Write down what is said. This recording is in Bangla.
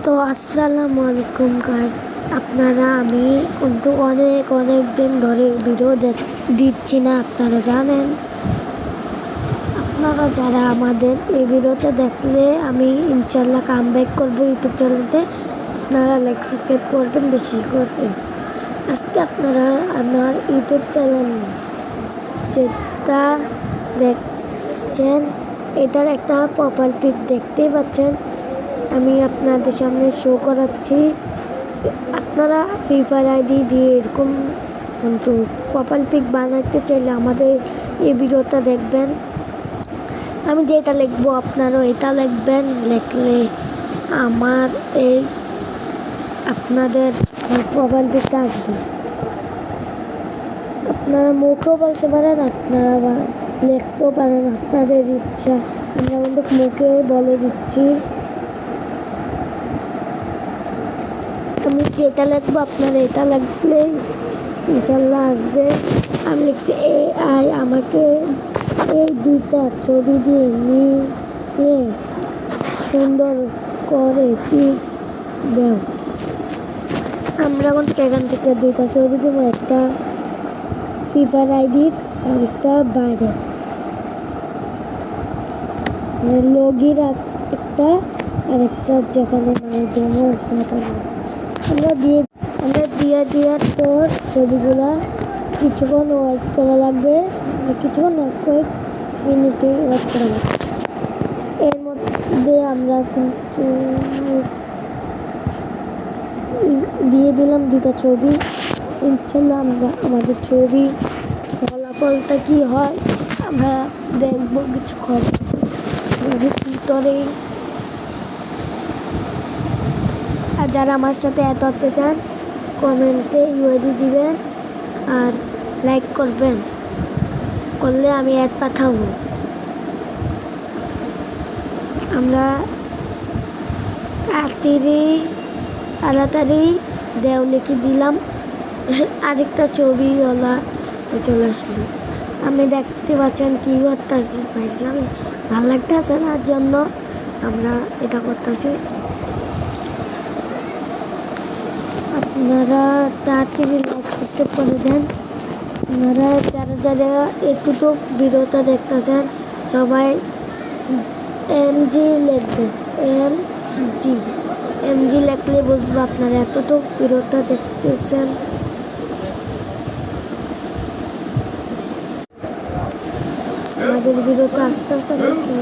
তো আসসালামু আলাইকুম গাইস, আপনারা আমি কিন্তু অনেক দিন ধরে ভিডিও দিচ্ছি না। আপনারা জানেন, আপনারা যারা আমাদের এই ভিডিওটা দেখলে আমি ইনশাল্লাহ কামব্যাক করবো ইউটিউব চ্যানেলে। আপনারা লাইক সাবস্ক্রাইব করবেন, বেশি করবেন। আজকে আপনারা আমার ইউটিউব চ্যানেল যেটা দেখছেন এটার একটা প্রোফাইল পিক দেখতেই পাচ্ছেন। আমি আপনাদের সামনে শো করাচ্ছি। আপনারা ফ্রি ফায়ার আইডি দিয়ে এরকম কিন্তু প্রোফাইল পিক বানাতে চাইলে আমাদের এই ভিডিওটা দেখবেন। আমি যেটা লিখবো আপনারাও এটা লিখবেন। লিখলে আমার এই আপনাদের প্রোফাইল পিকটা আসবে। আপনারা মুখেও বলতে পারেন, আপনারা লিখতেও পারেন, আপনাদের ইচ্ছা। আমরা কিন্তু মুখে বলে দিচ্ছি। আমি যেটা লিখবো আপনারা এটা লিখলেই ইনশাল্লাহ আসবে। আমি লিখছি AI আমাকে এই দুইটা ছবি দিয়ে নিয়ে সুন্দর করে পিক দেও। আমরা এখান থেকে দুইটা ছবি দেবো, একটা ফ্রি ফায়ার আইডির আর একটা বাইরের লগির একটা, আর একটা যেখানে দেবো সাজানো। আমরা দেওয়ার পর ছবিগুলা কিছুক্ষণ ওয়েট করা লাগবে, কিছুক্ষণ কয়েক মিনিটে ওয়েট করা লাগবে। এর মধ্যে আমরা কিন্তু দিয়ে দিলাম দুটা ছবি। ইনশাল্লাহ আমরা আমাদের ছবি ফলাফলটা কি হয় আমরা দেখবো কিছুক্ষণ ভিতরে। আর যারা আমার সাথে অ্যাড হতে চান কমেন্টে ইউআইডি দিবেন আর লাইক করবেন, করলে আমি অ্যাড পাঠাবো। আমরা তাড়াতাড়ি দেও লিখে দিলাম। আরেকটা ছবিওয়ালা চলে আসলো। আমি দেখতে পাচ্ছেন কি করতেছি, পাইছিলাম ভালো লাগতেছে না জন্য আমরা এটা করতেছি। আপনারা তাড়াতাড়ি লাইক সাবস্ক্রাইব করে দেন। আপনারা যারা একটু ভিডিওটা দেখতেছেন সবাই MG লিখবেন। MG লিখলে বুঝবো আপনারা এতটুকু ভিডিওটা দেখতেছেন। আমাদের ভিডিওটা আসতেছে নাকি?